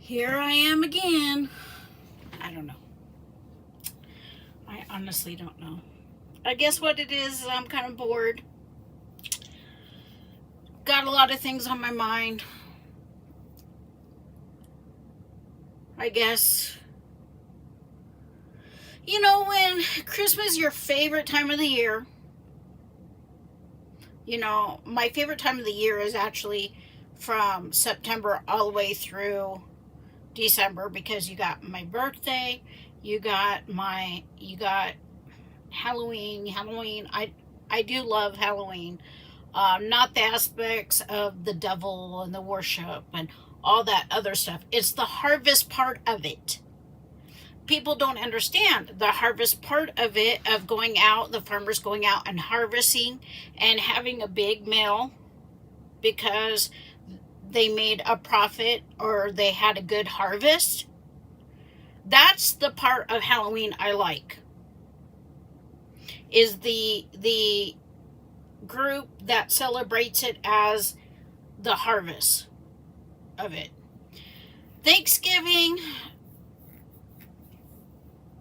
Here I am again. I don't know. I honestly don't know. I guess what it is I'm kind of bored. Got a lot of things on my mind. I guess. You know, when Christmas is your favorite time of the year, my favorite time of the year is actually from September all the way through December because you got my birthday, you got Halloween. I do love Halloween. Not the aspects of the devil and the worship and all that other stuff. It's the harvest part of it. People don't understand the harvest part of it, of going out, the farmers going out and harvesting and having a big meal because they made a profit or they had a good harvest. That's the part of Halloween I like. Is the group that celebrates it as the harvest of it. Thanksgiving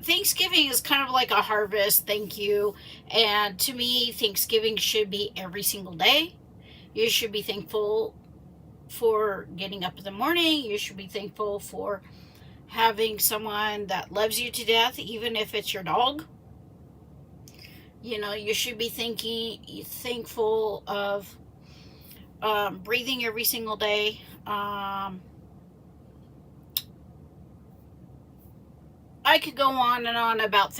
is kind of like a harvest, thank you. And to me, Thanksgiving should be every single day. You should be thankful for getting up in the morning. You should be thankful for having someone that loves you to death, even if it's your dog. You should be thankful of breathing every single day. I could go on and on about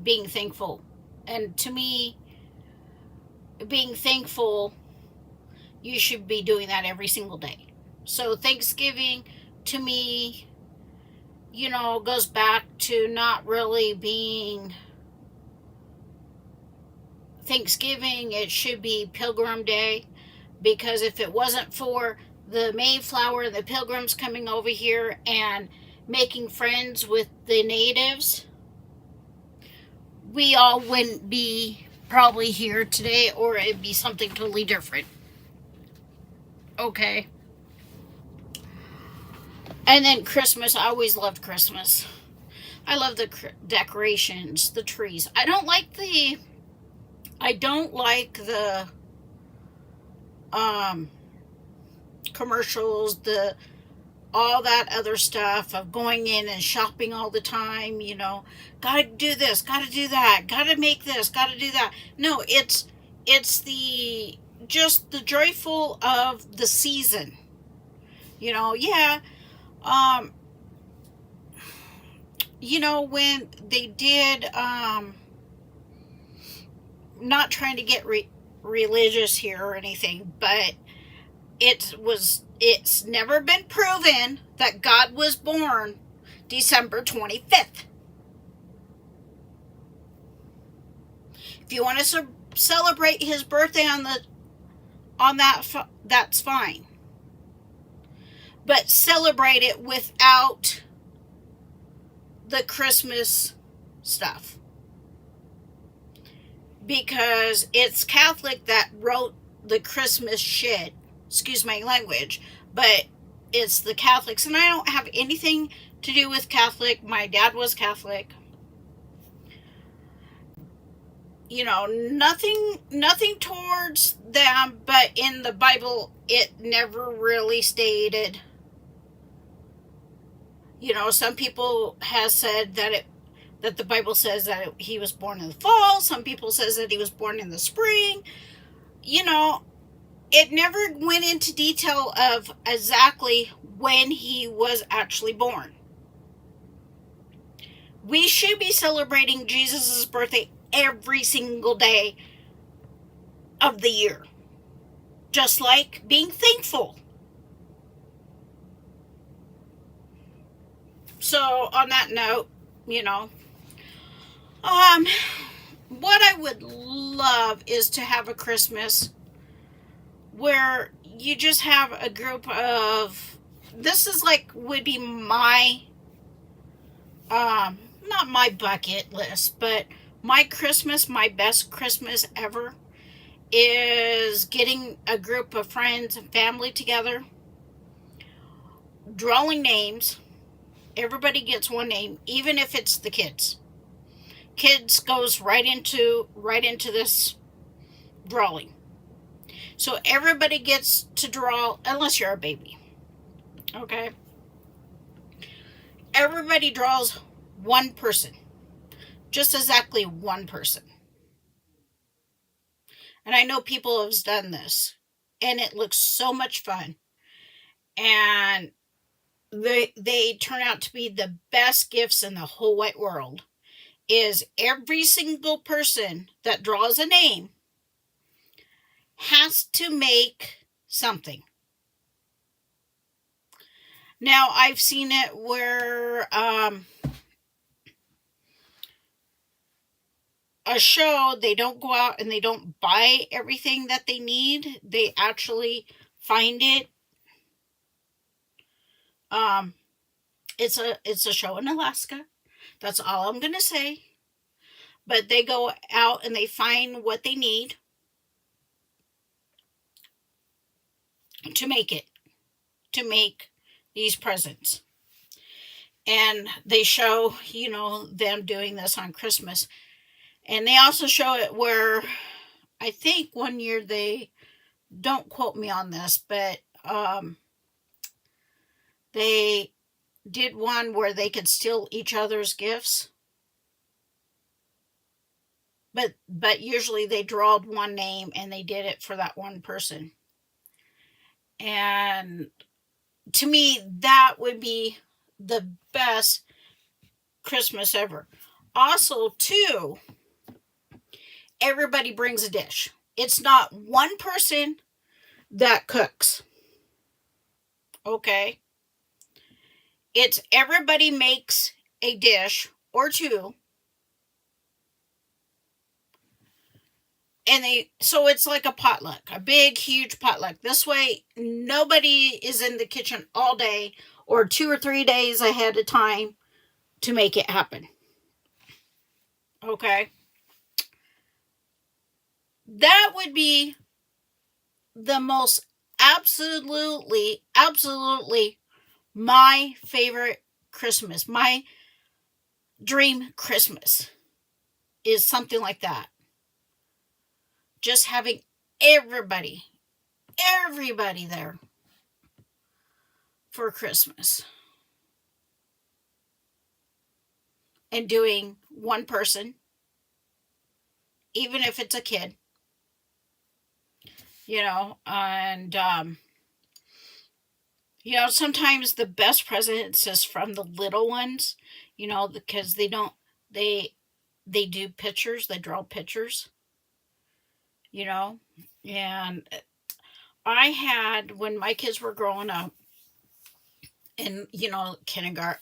being thankful. And to me, being thankful, you should be doing that every single day. So Thanksgiving, to me, goes back to not really being Thanksgiving. It should be Pilgrim Day, because if it wasn't for the Mayflower and the Pilgrims coming over here and making friends with the natives, we all wouldn't be probably here today, or it'd be something totally different. Okay. And then Christmas, I always loved Christmas. I love the decorations, the trees. I don't like the commercials, all that other stuff of going in and shopping all the time, gotta do this, gotta do that, gotta make this, gotta do that. No, it's just the joyful of the season. Yeah. When they did, not trying to get religious here or anything, but it's never been proven that God was born December 25th. If you want to celebrate his birthday on that, that's fine. But celebrate it without the Christmas stuff. Because it's Catholic that wrote the Christmas shit. Excuse my language, but it's the Catholics, and I don't have anything to do with Catholic. My dad was Catholic. Nothing towards them, but in the Bible, it never really stated. Some people have said that the Bible says that he was born in the fall. Some people says that he was born in the spring. It never went into detail of exactly when he was actually born. We should be celebrating Jesus' birthday every single day of the year. Just like being thankful. So, on that note, what I would love is to have a Christmas where you just have a group of, this is would be my, not my bucket list, but my best Christmas ever is getting a group of friends and family together drawing names. Everybody gets one name, even if it's the kids. Kids goes right into this drawing. So everybody gets to draw, unless you're a baby. Okay? Everybody draws one person. Just exactly one person. And I know people have done this. And it looks so much fun. And they turn out to be the best gifts in the whole wide world. Is every single person that draws a name has to make something. Now, I've seen it where a show, they don't go out and they don't buy everything that they need. They actually find it. It's a show in Alaska. That's all I'm going to say. But they go out and they find what they need to make these presents. And they show, them doing this on Christmas. And they also show it where I think one year they, don't quote me on this, but they did one where they could steal each other's gifts. But usually they drawed one name and they did it for that one person. And to me, that would be the best Christmas ever. Also, too, everybody brings a dish. It's not one person that cooks. Okay? It's everybody makes a dish or two. And so it's like a potluck, a big, huge potluck. This way, nobody is in the kitchen all day or 2 or 3 days ahead of time to make it happen. Okay? That would be the most absolutely my favorite Christmas. My dream Christmas is something like that. Just having everybody there for Christmas. And doing one person, even if it's a kid, and sometimes the best presents is from the little ones, because they do pictures, they draw pictures, and I had, when my kids were growing up, in kindergarten,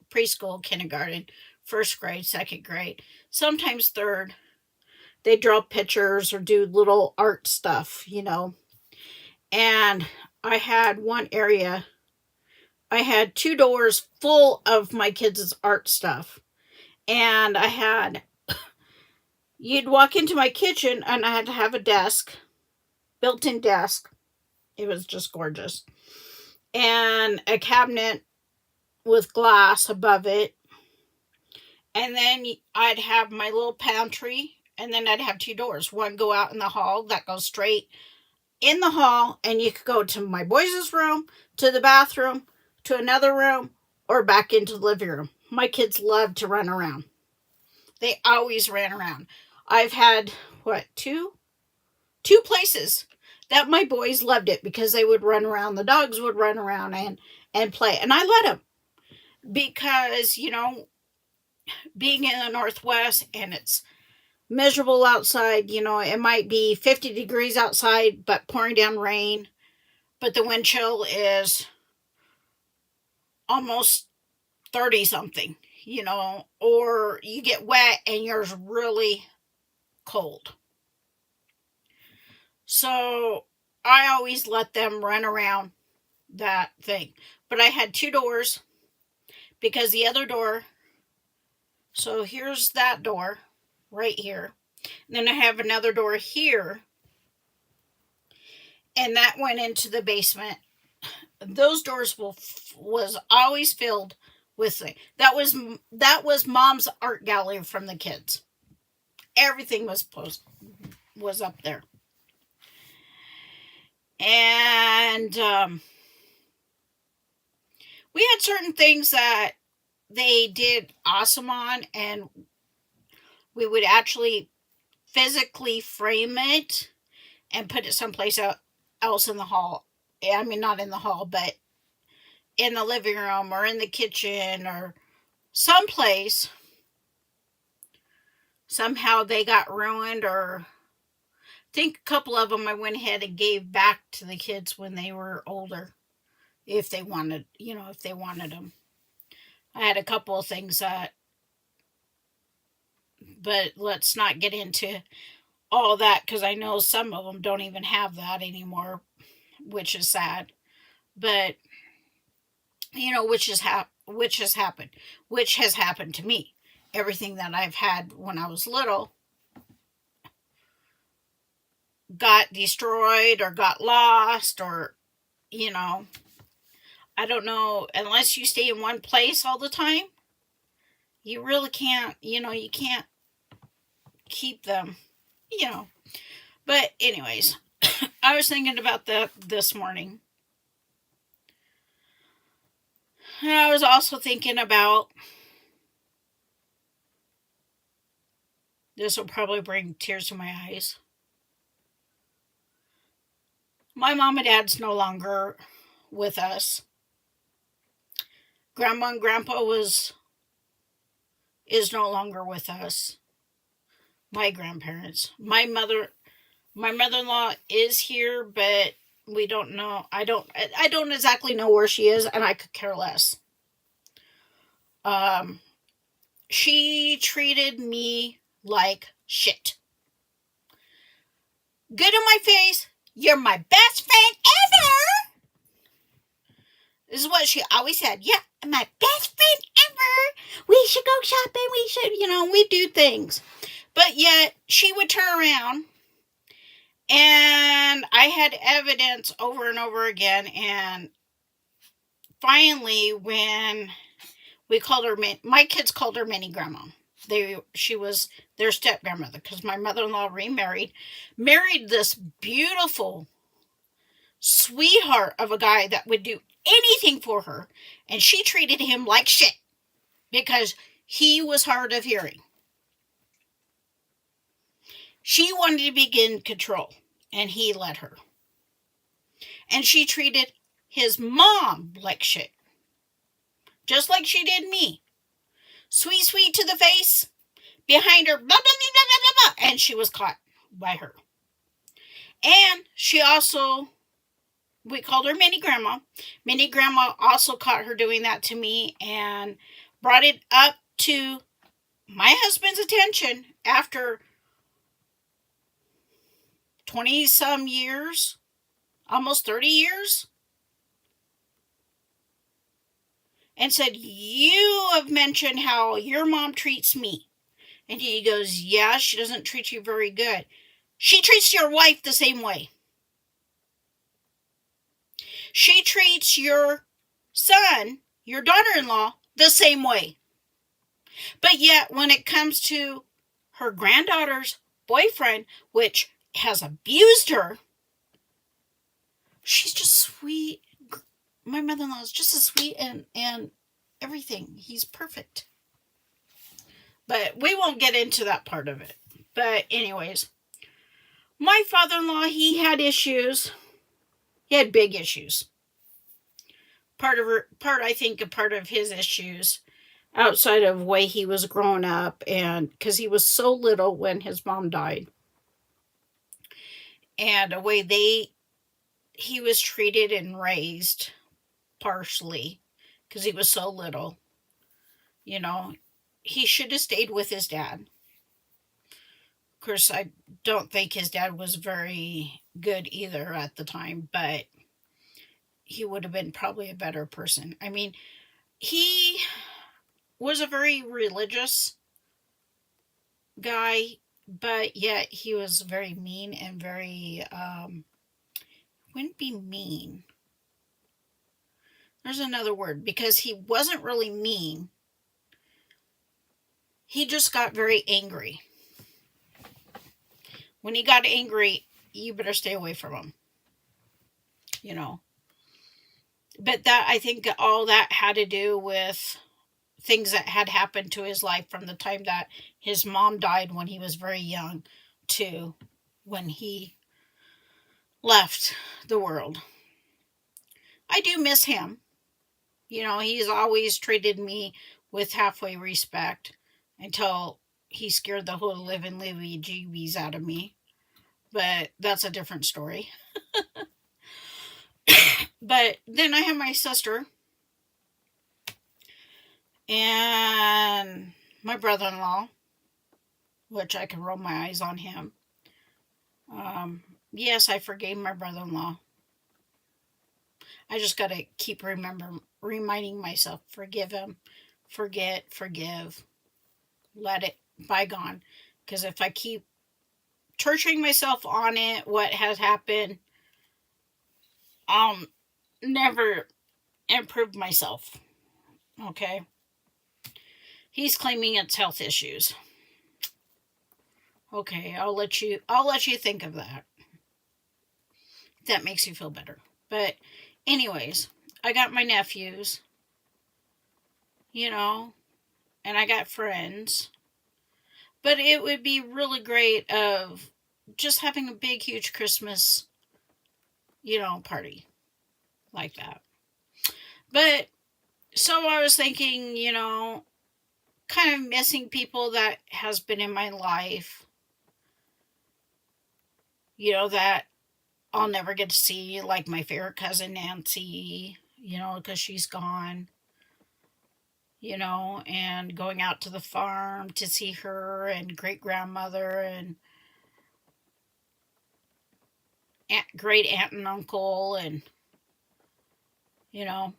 preschool, kindergarten, first grade, second grade, sometimes third, they draw pictures or do little art stuff, and I had one area, I had 2 doors full of my kids' art stuff, and you'd walk into my kitchen and I had to have a desk, built-in desk. It was just gorgeous. And a cabinet with glass above it. And then I'd have my little pantry, and then I'd have 2 doors. One go out in the hall that goes straight in the hall, and you could go to my boys' room, to the bathroom, to another room, or back into the living room. My kids loved to run around. They always ran around. I've had, two places that my boys loved it because they would run around. The dogs would run around and play. And I let them because, being in the Northwest and it's miserable outside, it might be 50 degrees outside, but pouring down rain. But the wind chill is almost 30 something, or you get wet and you're really cold. So I always let them run around that thing. But I had 2 doors because the other door, so here's that door right here. And then I have another door here. And that went into the basement. those doors was always filled with things. That was mom's art gallery from the kids. Everything was up there, and we had certain things that they did awesome on, and we would actually physically frame it and put it someplace else in the hall. I mean, not in the hall, but in the living room or in the kitchen or someplace. Somehow they got ruined, or I think a couple of them I went ahead and gave back to the kids when they were older, if they wanted, if they wanted them. I had a couple of things that, but let's not get into all that because I know some of them don't even have that anymore, which is sad. But which has happened to me. Everything that I've had when I was little got destroyed or got lost, or I don't know, unless you stay in one place all the time, you really can't, you can't keep them, you know. But anyways, I was thinking about that this morning. And I was also thinking about, this will probably bring tears to my eyes. My mom and dad's no longer with us. Grandma and grandpa is no longer with us. My grandparents. My mother-in-law is here, but we don't know. I don't exactly know where she is, and I could care less. She treated me like shit. Good in my face. You're my best friend ever. This is what she always said. Yeah, my best friend ever. We should go shopping. We should, we do things. But yet, she would turn around, and I had evidence over and over again. And finally, when we called her, my kids called her Mini Grandma. She was their step grandmother, because my mother-in-law married this beautiful sweetheart of a guy that would do anything for her, and she treated him like shit because he was hard of hearing. She wanted to begin control, and he let her. And she treated his mom like shit, just like she did me. Sweet to the face, behind her, blah, blah, blah, blah, blah, blah, and she was caught by her. And she also, we called her Mini Grandma. Mini Grandma also caught her doing that to me and brought it up to my husband's attention after 20 some years, almost 30 years, and said, you have mentioned how your mom treats me. And he goes, yeah, she doesn't treat you very good. She treats your wife the same way. She treats your son, your daughter-in-law, the same way. But yet, when it comes to her granddaughter's boyfriend, which has abused her, she's just sweet. My mother-in-law is just as sweet and everything. He's perfect. But we won't get into that part of it. But anyways, my father-in-law, he had issues. He had big issues. Part of his issues, outside of the way he was growing up, and because he was so little when his mom died, and the way he was treated and raised, partially because he was so little. He should have stayed with his dad. Of course, I don't think his dad was very good either at the time, but he would have been probably a better person. I mean, he was a very religious guy, but yet he was very mean and very, wouldn't be mean. There's another word, because he wasn't really mean. He just got very angry. When he got angry, you better stay away from him, you know. But that, I think all that had to do with things that had happened to his life from the time that his mom died when he was very young to when he left the world. I do miss him. You know, he's always treated me with halfway respect until he scared the whole living livy jeebies out of me. But that's a different story. But then I have my sister and my brother in law, which I can roll my eyes on him. Yes, I forgave my brother in law. I just got to keep reminding myself, forgive him, forget, forgive, let it bygone. Because if I keep torturing myself on it, what has happened, I'll never improve myself. Okay? He's claiming it's health issues. Okay, I'll let you think of that. That makes you feel better. But anyways, I got my nephews, you know, and I got friends. But it would be really great of just having a big huge Christmas, party like that. But so I was thinking, kind of missing people that has been in my life, that I'll never get to see, like my favorite cousin Nancy, because she's gone, and going out to the farm to see her and great grandmother and great aunt and uncle, and, you know,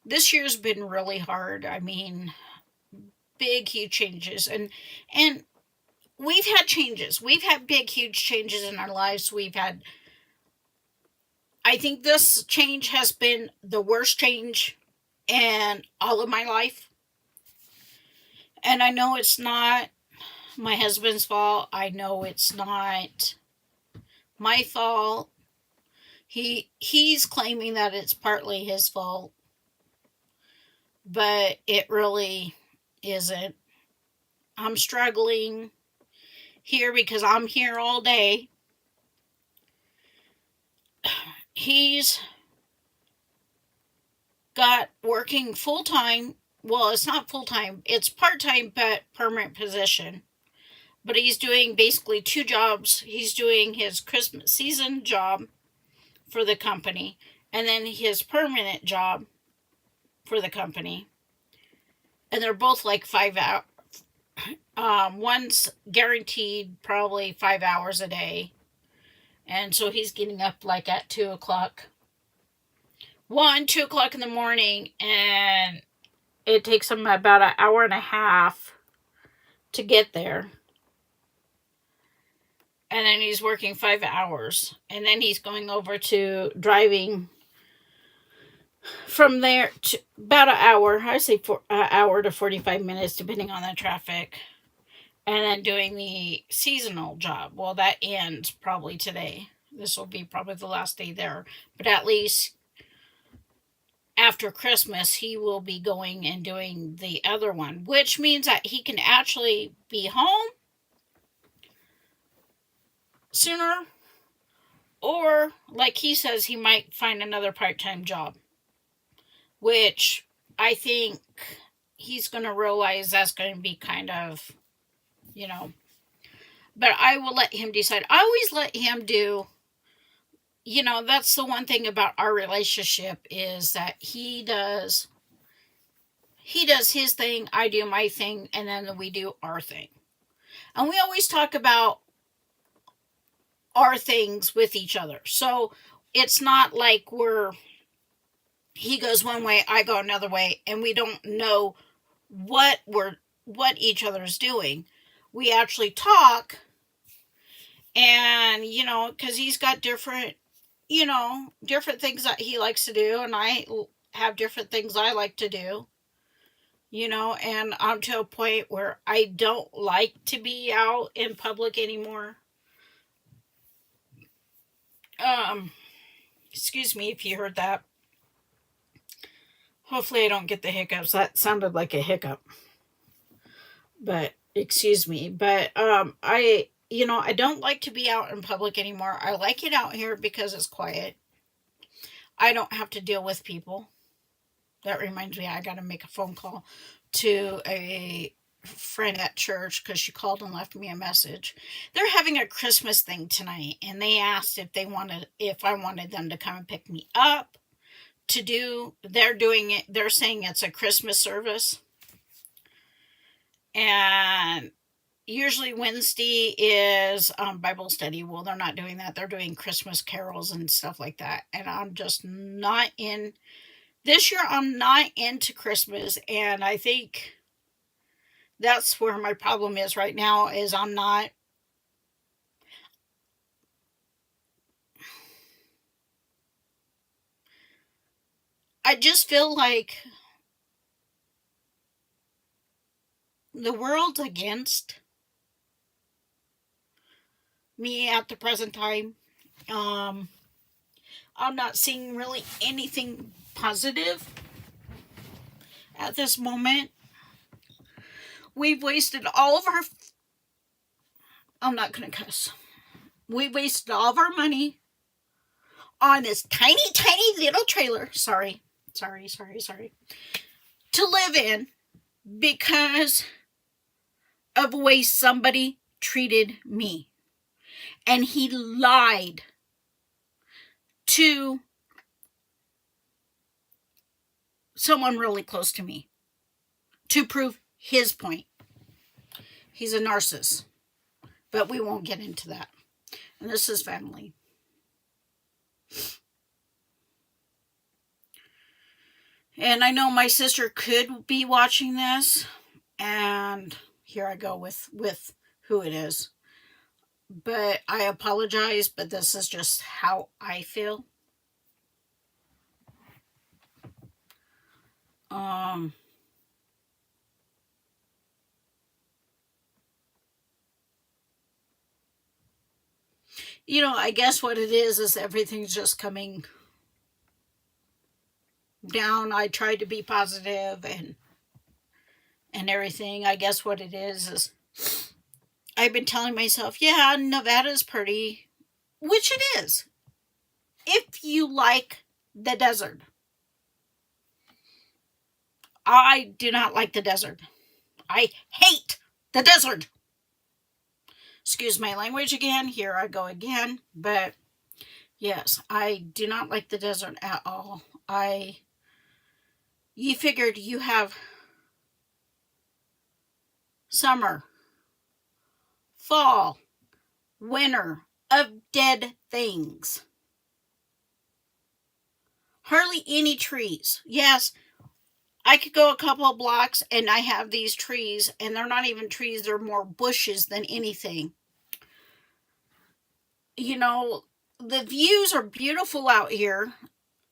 this year's been really hard. I mean, big, huge changes. And we've had changes. We've had big, huge changes in our lives. I think this change has been the worst change in all of my life. And I know it's not my husband's fault. I know it's not my fault. He's claiming that it's partly his fault, but it really isn't. I'm struggling here because I'm here all day. He's got working full time. Well, it's not full time, it's part time, but permanent position. But he's doing basically two jobs. He's doing his Christmas season job for the company, and then his permanent job for the company. And they're both like 5 hours. One's guaranteed probably 5 hours a day. And so he's getting up like at 2 o'clock. 2 o'clock in the morning, and it takes him about an hour and a half to get there. And then he's working 5 hours. And then he's going over to driving from there to about an hour. I say an hour to 45 minutes, depending on the traffic. And then doing the seasonal job. Well, that ends probably today. This will be probably the last day there. But at least after Christmas, he will be going and doing the other one, which means that he can actually be home sooner, or like he says, he might find another part-time job, which I think he's going to realize that's going to be kind of, but I will let him decide. I always let him do, that's the one thing about our relationship, is that he does his thing, I do my thing, and then we do our thing. And we always talk about our things with each other. So it's not like he goes one way, I go another way, and we don't know what each other's doing. We actually talk, and because he's got different, different things that he likes to do, and I have different things I like to do, and I'm to a point where I don't like to be out in public anymore. Um, Excuse me if you heard that. Hopefully I don't get the hiccups. That sounded like a hiccup. But excuse me. But I don't like to be out in public anymore. I like it out here because it's quiet. I don't have to deal with people. That reminds me, I got to make a phone call to a friend at church because she called and left me a message. They're having a Christmas thing tonight, and they asked if I wanted them to come and pick me up to do. They're doing it. They're saying it's a Christmas service, and usually Wednesday is Bible study. Well, they're not doing that. They're doing Christmas carols and stuff like that, and I'm just not in. This year, I'm not into Christmas, and I think that's where my problem is right now. Is I'm not. I just feel like the world's against me at the present time. Um, I'm not seeing really anything positive at this moment. We've wasted all of our. I'm not gonna cuss. We've wasted all of our money on this tiny, tiny little trailer. Sorry. To live in because of the way somebody treated me. And he lied to someone really close to me to prove his point. He's a narcissist. But we won't get into that. And this is family. And I know my sister could be watching this. And here I go with who it is. But I apologize, but this is just how I feel. I guess what it is everything's just coming down. I tried to be positive and everything. I guess what it is I've been telling myself, yeah, Nevada's pretty, which it is. If you like the desert. I do not like the desert. I hate the desert. Excuse my language again. Here I go again. But yes, I do not like the desert at all. You figured you have summer, fall, winter of dead things. Hardly any trees. Yes, I could go a couple of blocks and I have these trees, and they're not even trees, they're more bushes than anything. The views are beautiful out here.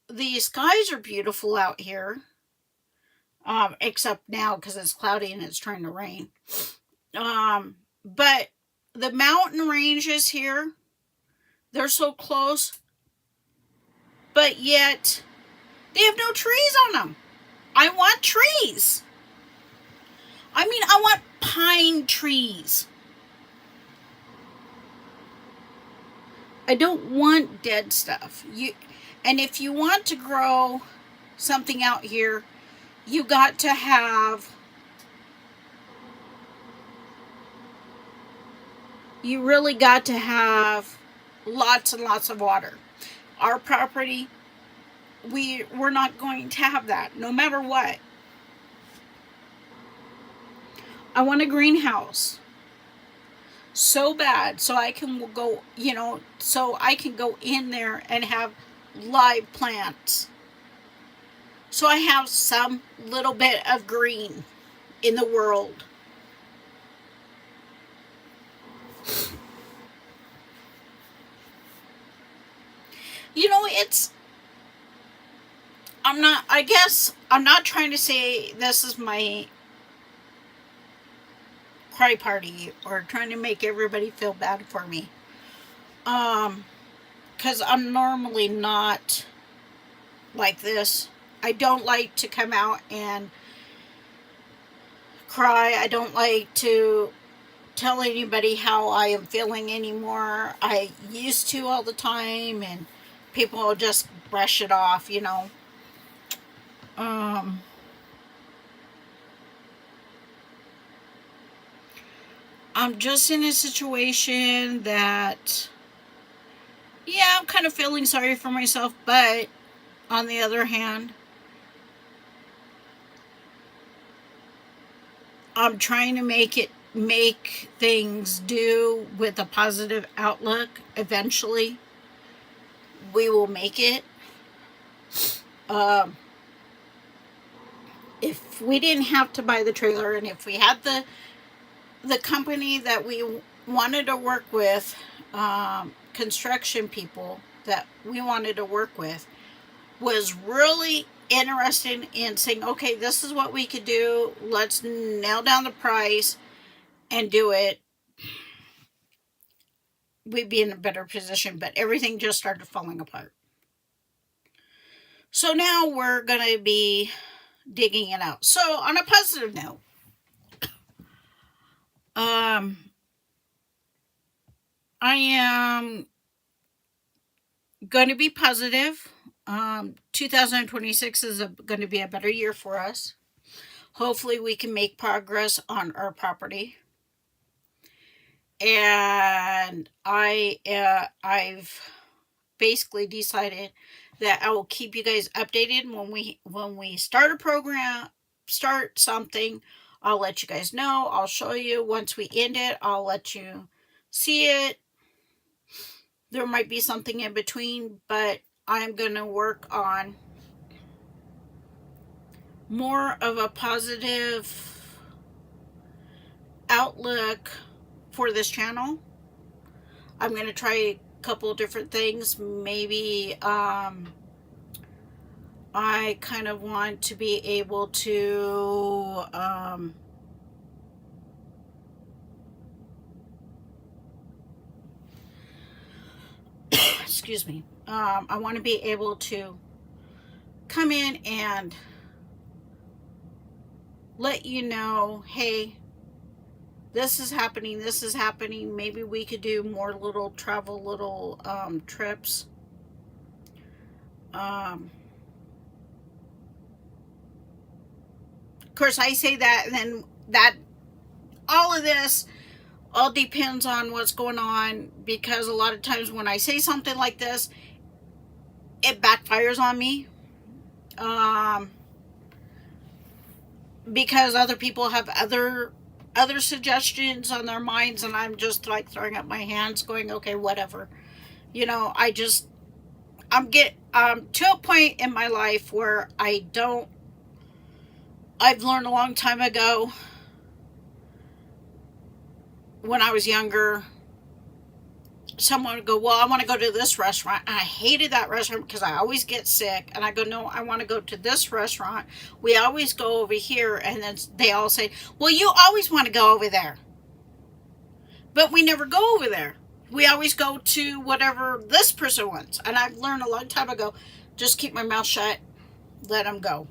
The skies are beautiful out here. Except now because it's cloudy and it's trying to rain. But the mountain ranges here, they're so close, but yet they have no trees on them. I want trees. I want pine trees. I don't want dead stuff. And if you want to grow something out here, you got to have. You really got to have lots and lots of water. Our property, we're not going to have that, no matter what. I want a greenhouse so bad so I can go, so I can go in there and have live plants. So I have some little bit of green in the world. You know, I guess I'm not trying to say this is my cry party or trying to make everybody feel bad for me. Because I'm normally not like this. I don't like to come out and cry. I don't like to tell anybody how I am feeling anymore. I used to all the time, and people will just brush it off, you know. I'm just in a situation that, yeah, I'm kind of feeling sorry for myself, but on the other hand, I'm trying to make things do with a positive outlook. Eventually, we will make it. If we didn't have to buy the trailer, and if we had the company that we wanted to work with, construction people that we wanted to work with, was really interested in saying, okay, this is what we could do. Let's nail down the price and do it. We'd be in a better position, but everything just started falling apart. So now we're going to be digging it out. So on a positive note, I am going to be positive. 2026 is going to be a better year for us. Hopefully we can make progress on our property. And I've basically decided that I will keep you guys updated when we start a program, start something. I'll let you guys know. I'll show you. Once we end it, I'll let you see it. There might be something in between, but I'm going to work on more of a positive outlook for this channel. I'm going to try a couple different things. Maybe I kind of want to be able to excuse me. I want to be able to come in and let you know, hey, this is happening. Maybe we could do more little trips. Of course, I say that, and then that all of this all depends on what's going on, because a lot of times when I say something like this, it backfires on me. Because other people have other suggestions on their minds, and I'm just like throwing up my hands going, okay, whatever. You know, I'm to a point in my life where I've learned a long time ago, when I was younger, someone would go, well, I want to go to this restaurant. And I hated that restaurant because I always get sick. And I go, no, I want to go to this restaurant. We always go over here. And then they all say, well, you always want to go over there. But we never go over there. We always go to whatever this person wants. And I've learned a long time ago, just keep my mouth shut, let them go.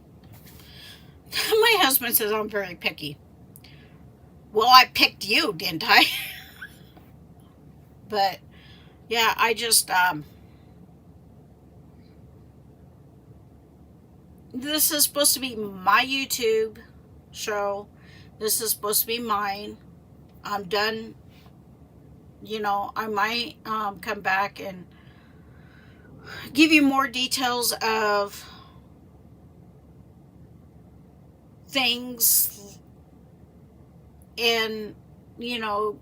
My husband says I'm very picky. Well, I picked you, didn't I? But yeah, I just this is supposed to be my YouTube show. This is supposed to be mine. I'm done. You know, I might come back and give you more details of things in, you know,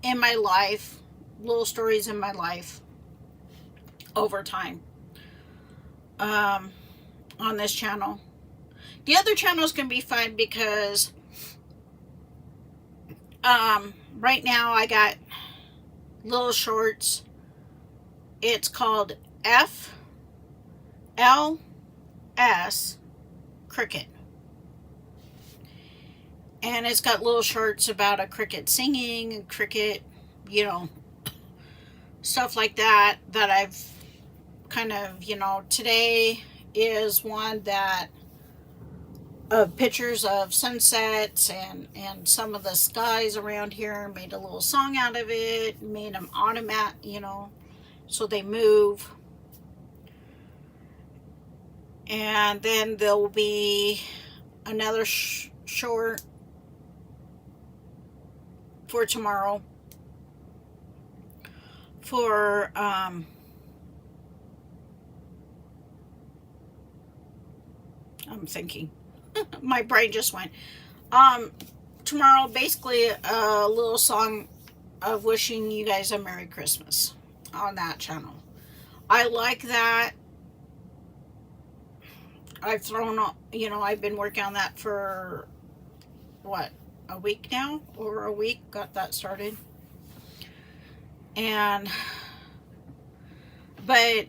in my life, little stories in my life over time, on this channel. The other channels can be fun because right now I got little shorts It's called FLS Cricket. And it's got little shirts about a cricket singing and cricket, you know, stuff like that that I've kind of, today is one that of pictures of sunsets and some of the skies around here, made a little song out of it, made them automatic, so they move. And then there'll be another short for tomorrow for I'm thinking my brain just went tomorrow, basically a little song of wishing you guys a Merry Christmas on that channel. I like that. I've been working on that for what, a week now, over a week, got that started. But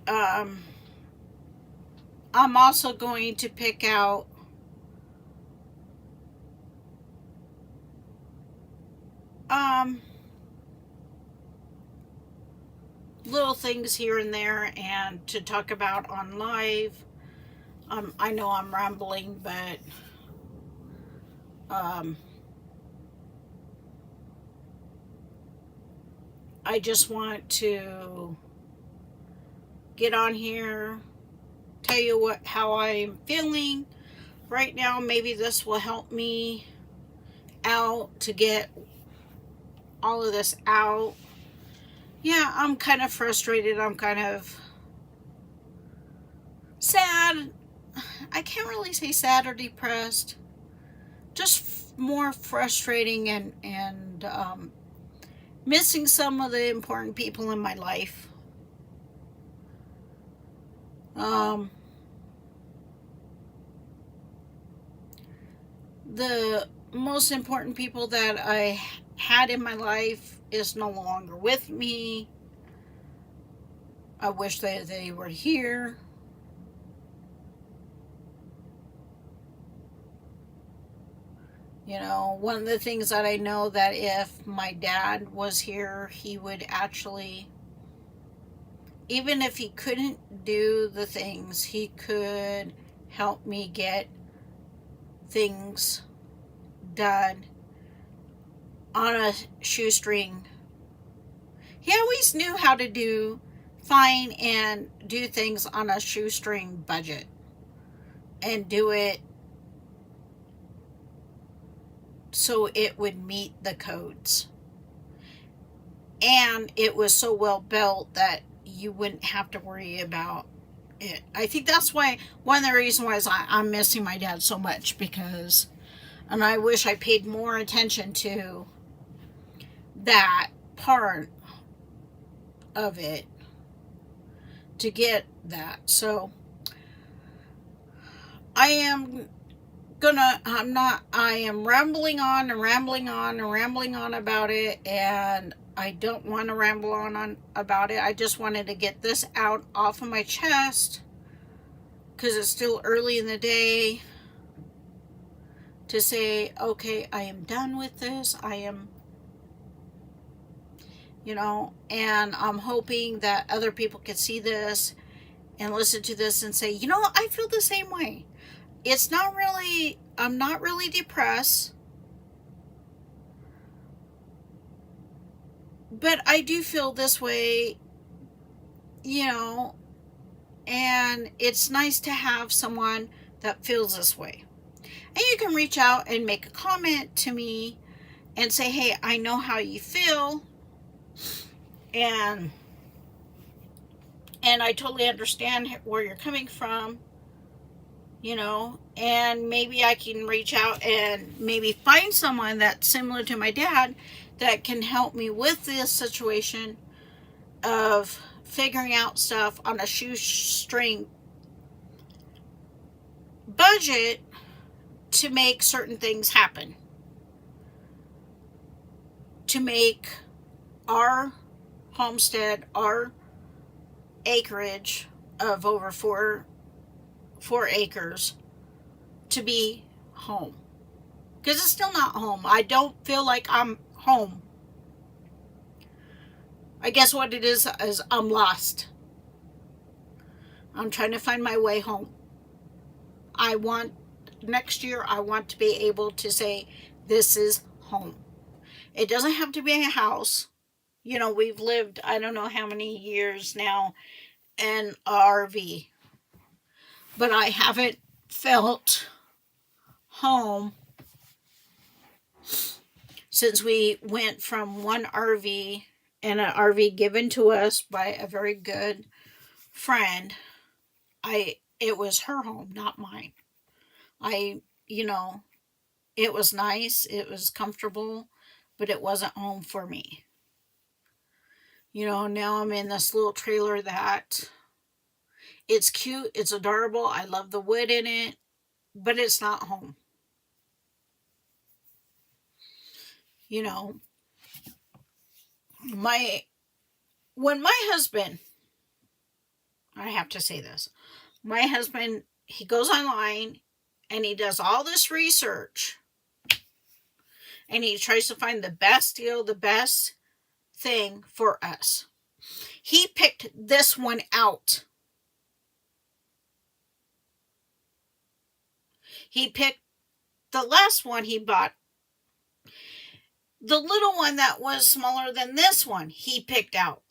I'm also going to pick out little things here and there and to talk about on live. I know I'm rambling, but I just want to get on here, tell you how I'm feeling right now. Maybe this will help me out to get all of this out. Yeah, I'm kind of frustrated. I'm kind of sad. I can't really say sad or depressed. Just more frustrating and missing some of the important people in my life. The most important people that I had in my life is no longer with me. I wish that they were here. One of the things that I know, that if my dad was here, he would actually, even if he couldn't do the things, he could help me get things done on a shoestring. He always knew how to find and do things on a shoestring budget and do it so it would meet the codes. And it was so well built that you wouldn't have to worry about it. I think that's why, one of the reasons why I'm missing my dad so much, because, and I wish I paid more attention to that part of it to get that. So I am rambling on and rambling on and rambling on about it, and I don't want to ramble on about it. I just wanted to get this out off of my chest because it's still early in the day, to say, okay, I am done with this. I am, and I'm hoping that other people can see this and listen to this and say, I feel the same way. It's not really, I'm not really depressed, but I do feel this way, and it's nice to have someone that feels this way. And you can reach out and make a comment to me and say, hey, I know how you feel, and I totally understand where you're coming from, and maybe I can reach out and maybe find someone that's similar to my dad that can help me with this situation of figuring out stuff on a shoestring budget to make certain things happen, to make our homestead, our acreage of over four acres to be home. Because it's still not home. I don't feel like I'm home. I guess what it is I'm lost. I'm trying to find my way home. Next year, I want to be able to say, this is home. It doesn't have to be a house. You know, we've lived, I don't know how many years now, in a RV. But I haven't felt home since we went from one RV and an RV given to us by a very good friend. It was her home, not mine. I, you know, it was nice, it was comfortable, but it wasn't home for me. Now I'm in this little trailer that it's cute, it's adorable, I love the wood in it, but it's not home. You know, my when my husband, I have to say this, my husband, he goes online and he does all this research and he tries to find the best deal, the best thing for us. He picked this one out. He picked the last one he bought. The little one that was smaller than this one, he picked out.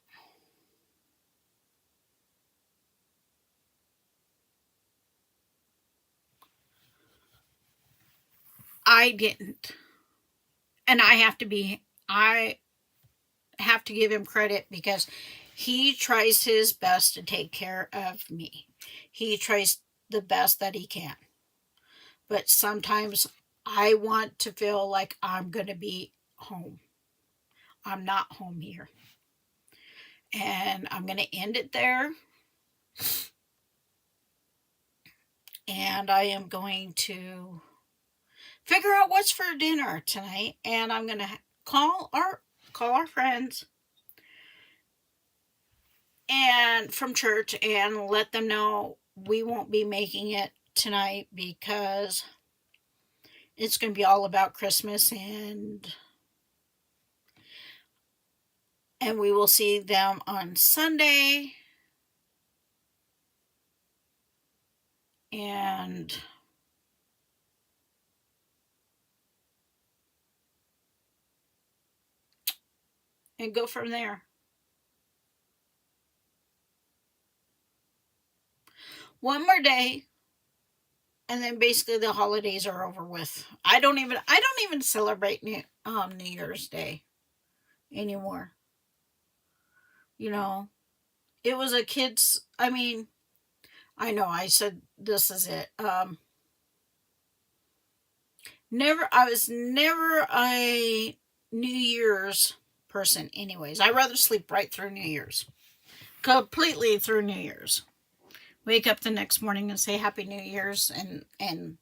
I didn't. And I have to give him credit because he tries his best to take care of me. He tries the best that he can. But sometimes I want to feel like I'm going to be home. I'm not home here. And I'm going to end it there. And I am going to figure out what's for dinner tonight. And I'm going to call our friends and from church and let them know we won't be making it tonight because it's going to be all about Christmas and we will see them on Sunday. And go from there. One more day and then basically the holidays are over with. I don't even celebrate New Year's Day anymore. It was a kid's, I know I said this is it. I was never a New Year's person anyways. I'd rather sleep right through New Year's. Completely through New Year's. Wake up the next morning and say Happy New Year's and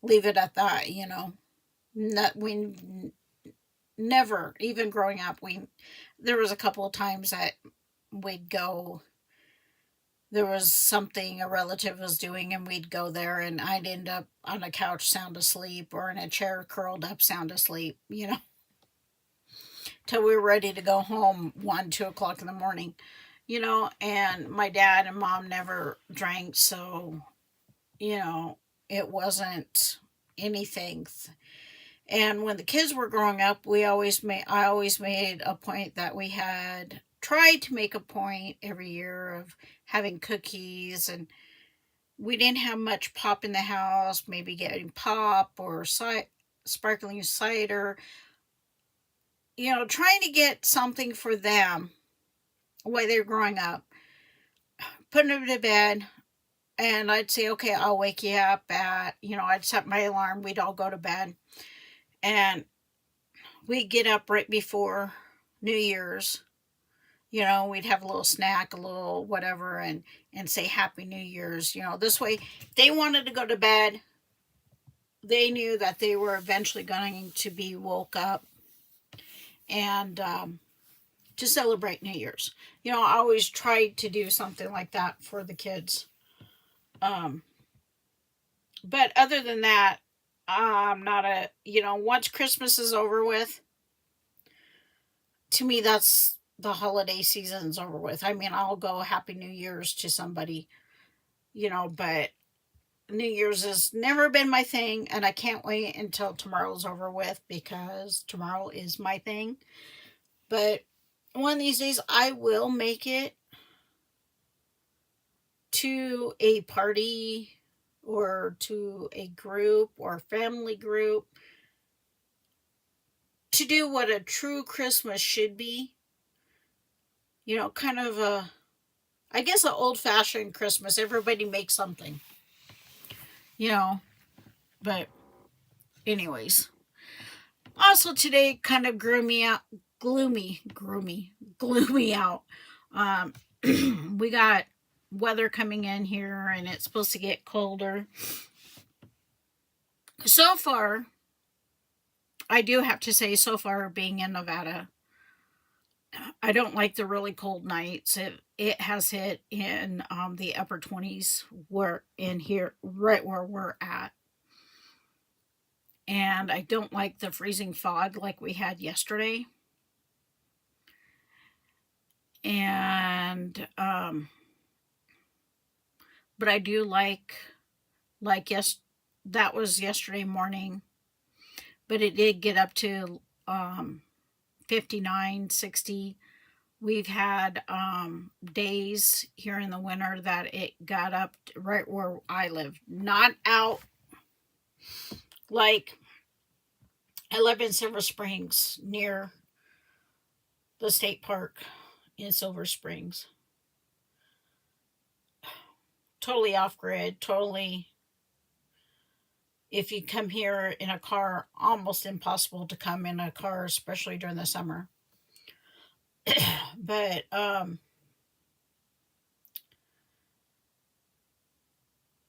leave it at that, we never, even growing up, there was a couple of times that we'd go, there was something a relative was doing and we'd go there and I'd end up on a couch sound asleep or in a chair curled up sound asleep, till we were ready to go home 1-2 o'clock in the morning, and my dad and mom never drank, so it wasn't anything. And when the kids were growing up, I always made a point that we had tried to make a point every year of having cookies, and we didn't have much pop in the house, maybe getting pop or sparkling cider, trying to get something for them while they were growing up, putting them to bed. And I'd say, okay, I'll wake you up at, I'd set my alarm, we'd all go to bed. And we'd get up right before New Year's. We'd have a little snack, a little whatever, and say Happy New Year's. This way, if they wanted to go to bed, they knew that they were eventually going to be woke up. And to celebrate New Year's. You know, I always tried to do something like that for the kids. Um, but other than that, I'm not a, once Christmas is over with, to me, that's the holiday season's over with. I mean, I'll go Happy New Year's to somebody, but New Year's has never been my thing, and I can't wait until tomorrow's over with because tomorrow is my thing. But one of these days, I will make it to a party or to a group or family group to do what a true Christmas should be. Kind of I guess, an old fashioned Christmas. Everybody makes something, you know, but, anyways. Also, today kind of gloomy out. Um, we got weather coming in here and it's supposed to get colder. So far, I do have to say, so far, being in Nevada, I don't like the really cold nights. It has hit in the upper 20s. We're in here, right where we're at. And I don't like the freezing fog like we had yesterday. And but I do yes, that was yesterday morning, but it did get up to 59, 60. We've had days here in the winter that it got up right where I live, not out. Like, I live in Silver Springs, near the state park in Silver Springs. Totally off grid, totally. If you come here in a car, almost impossible to come in a car, especially during the summer. But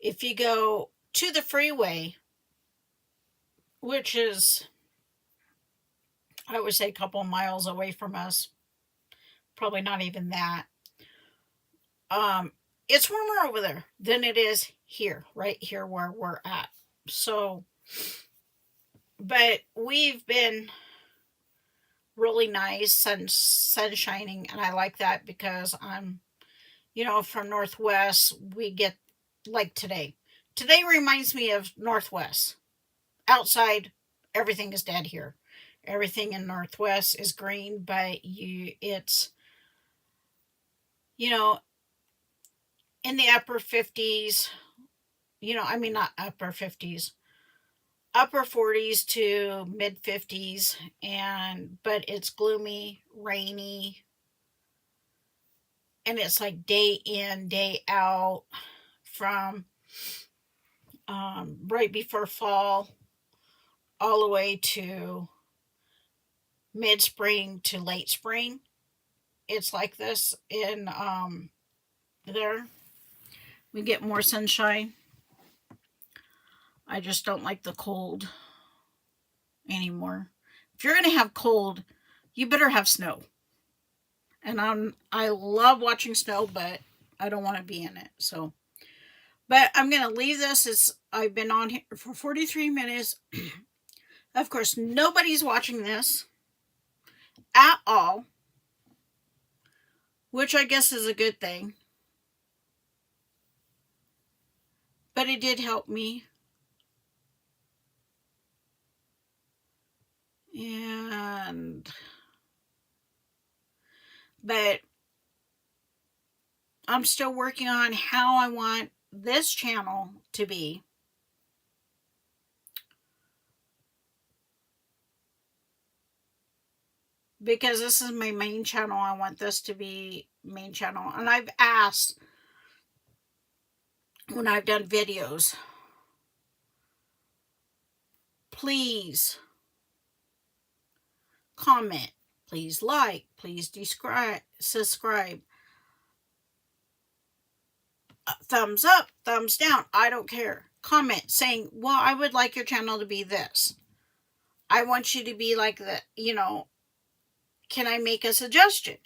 if you go to the freeway, which is, I would say, a couple of miles away from us, probably not even that. It's warmer over there than it is here, right here where we're at. So, but we've been really nice, sun shining, and I like that because I'm, from Northwest. We get, like, today. Today reminds me of Northwest. Outside, everything is dead here. Everything in Northwest is green, but it's, in the upper 50s, I mean, not upper 50s, upper 40s to mid 50s, but it's gloomy, rainy, and it's like day in, day out, from right before fall all the way to mid spring to late spring. It's like this in there. We get more sunshine. I just don't like the cold anymore. If you're going to have cold, you better have snow. And I love watching snow, but I don't want to be in it. So, but I'm going to leave this. I've been on here for 43 minutes. Of course, nobody's watching this at all, which I guess is a good thing. But it did help me. But I'm still working on how I want this channel to be. Because this is my main channel. I want this to be main channel. And I've asked, when I've done videos, please comment, please like, please subscribe, thumbs up, thumbs down, I don't care. Comment saying, well, I would like your channel to be this. I want you to be like that, can I make a suggestion?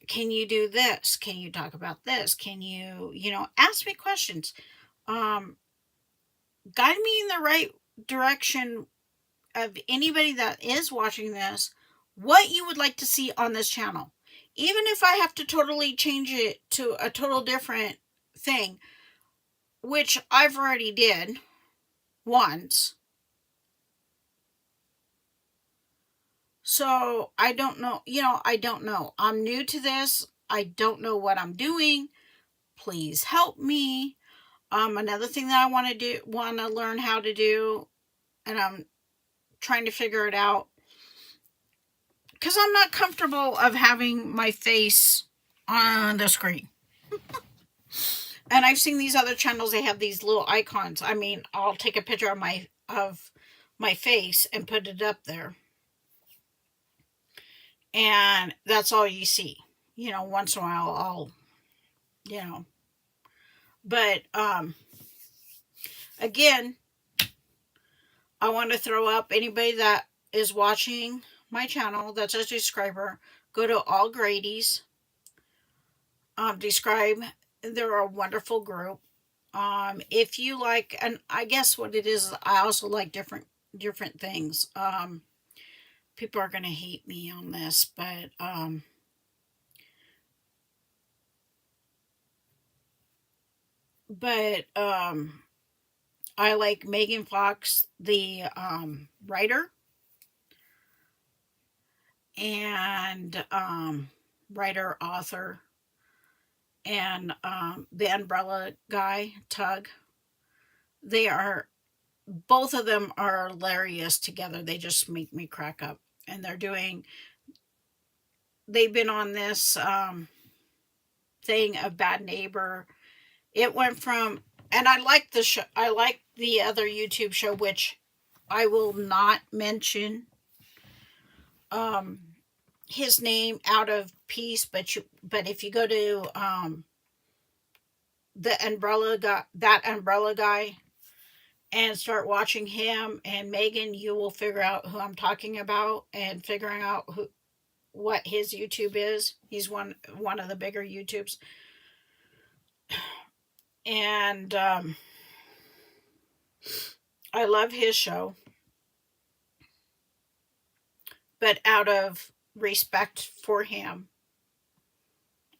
Can you do this? Can you talk about this? Can you, ask me questions? Um, Guide me in the right direction of anybody that is watching this, what you would like to see on this channel. Even if I have to totally change it to a total different thing, which I've already did once. So I don't know, I don't know. I'm new to this. I don't know what I'm doing. Please help me. Another thing that I want to learn how to do, and I'm trying to figure it out, because I'm not comfortable of having my face on the screen. And I've seen these other channels, they have these little icons. I mean, I'll take a picture of my face and put it up there. And that's all you see. Once in a while I'll. But again, I want to throw up anybody that is watching my channel that's a subscriber. Go to All Grady's. Describe. They're a wonderful group. If you like, and I guess what it is, I also like different things. People are gonna hate me on this, but I like Megan Fox, the writer, and writer author, and the umbrella guy, Tug. Both of them are hilarious together. They just make me crack up. And they've been on this thing of Bad Neighbor. It went from, and I like the show. I like the other YouTube show, which I will not mention his name out of peace, but if you go to the umbrella guy, that umbrella guy, and start watching him and Megan, you will figure out who I'm talking about, and figuring out what his YouTube is. He's one of the bigger YouTubes. And I love his show. But out of respect for him,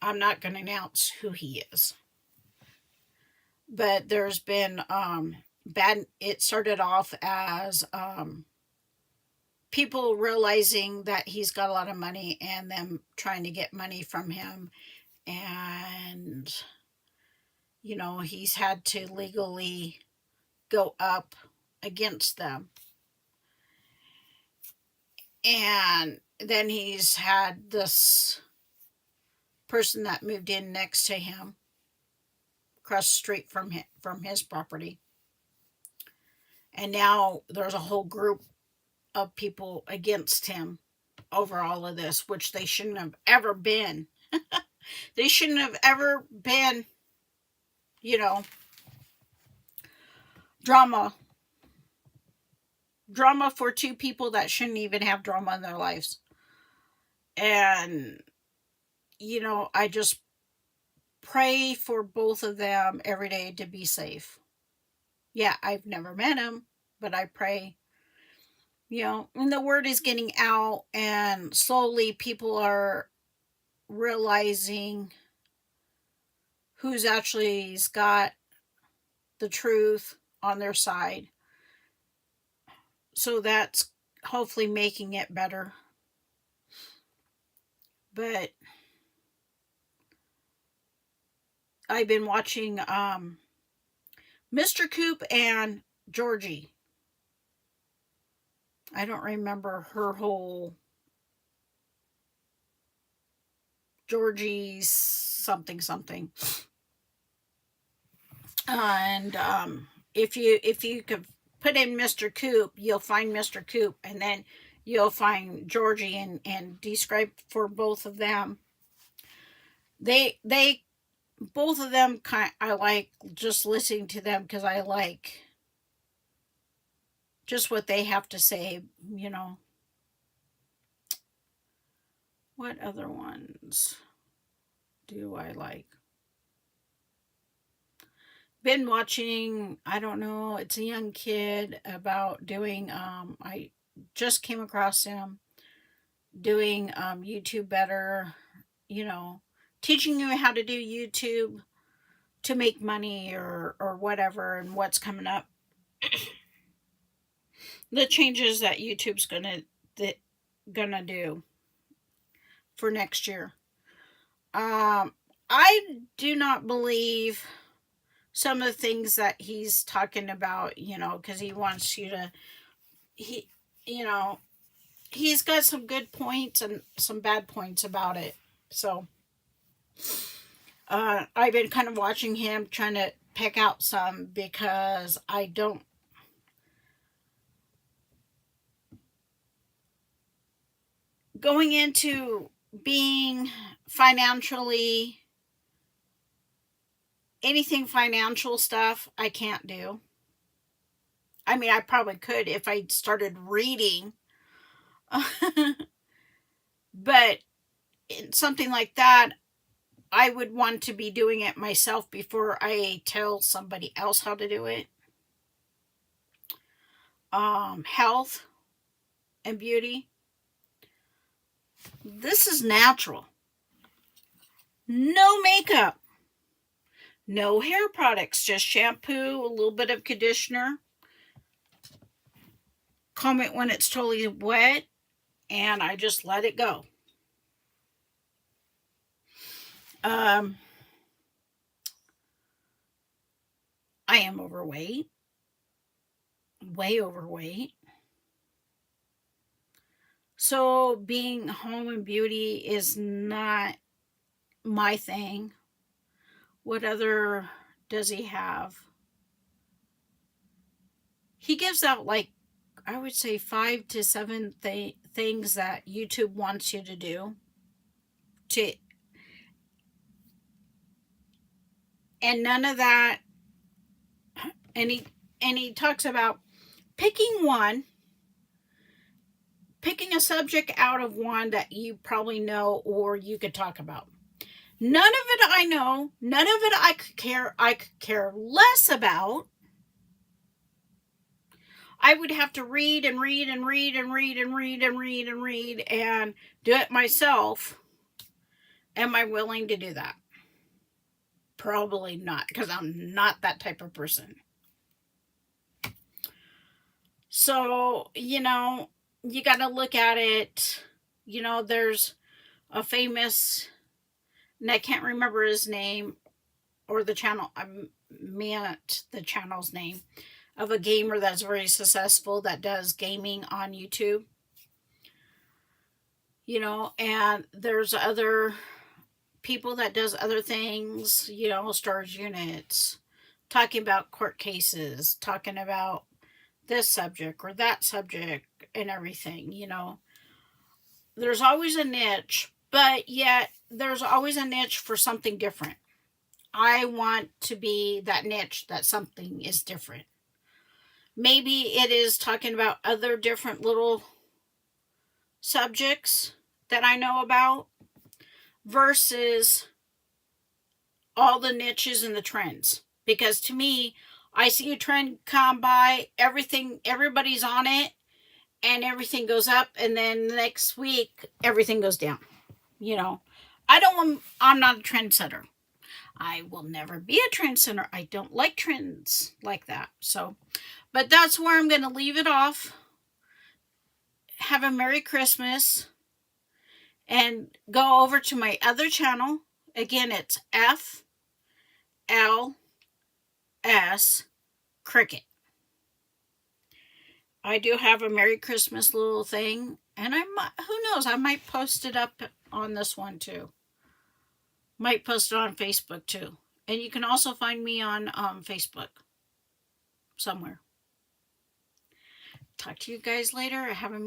I'm not going to announce who he is. But there's been it started off as people realizing that he's got a lot of money and them trying to get money from him. And, he's had to legally go up against them. And then he's had this person that moved in next to him, across the street from his property. And now there's a whole group of people against him over all of this, which they shouldn't have ever been. They shouldn't have ever been, drama for two people that shouldn't even have drama in their lives. And, I just pray for both of them every day to be safe. Yeah, I've never met him, but I pray, and the word is getting out, and slowly people are realizing who's actually got the truth on their side. So that's hopefully making it better. But I've been watching Mr. Coop and Georgie. I don't remember her whole Georgie's something. And if you could put in Mr. Coop, you'll find Mr. Coop, and then you'll find Georgie, and describe for both of them. They both of them I like just listening to them, because I like just what they have to say, What other ones do I like? Been watching, I don't know, it's a young kid about doing, I just came across him doing YouTube better, you know, teaching you how to do YouTube to make money or whatever and what's coming up. The changes that YouTube's gonna do for next year. I do not believe some of the things that he's talking about, you know, because he wants you to, he, you know, he's got some good points and some bad points about it. So, I've been kind of watching him, trying to pick out some because I don't. Going into being financially, anything financial stuff, I can't do. I mean, I probably could if I started reading, but something like that, I would want to be doing it myself before I tell somebody else how to do it. Health and beauty. This is natural. No makeup. No hair products. Just shampoo, a little bit of conditioner. Comb it when it's totally wet. And I just let it go. I am overweight. Way overweight. So being home and beauty is not my thing. What other does he have? He gives out, like, I would say 5 to 7 things that YouTube wants you to do. And none of that. And he talks about picking a subject out of one that you probably know or you could talk about. None of it I know. None of it I could care less about. I would have to read and read and read and read and read and read and read and do it myself. Am I willing to do that? Probably not, because I'm not that type of person. So, you know, you got to look at it. You know, there's a famous, and I can't remember his name or the channel. I meant the channel's name, of a gamer that's very successful that does gaming on YouTube. You know, and there's other people that does other things, you know, storage units, talking about court cases, talking about this subject or that subject and everything, you know. There's always a niche, but yet there's always a niche for something different. I want to be that niche that something is different. Maybe it is talking about other different little subjects that I know about versus all the niches and the trends. Because to me, I see a trend come by, everybody's on it, and everything goes up, and then the next week everything goes down. You know, I'm not a trendsetter. I will never be a trendsetter. I don't like trends like that. So, but that's where I'm going to leave it off. Have a Merry Christmas. And go over to my other channel. Again, it's FLS Cricket. I do have a Merry Christmas little thing. And who knows, I might post it up on this one too. Might post it on Facebook too. And you can also find me on Facebook somewhere. Talk to you guys later. Have a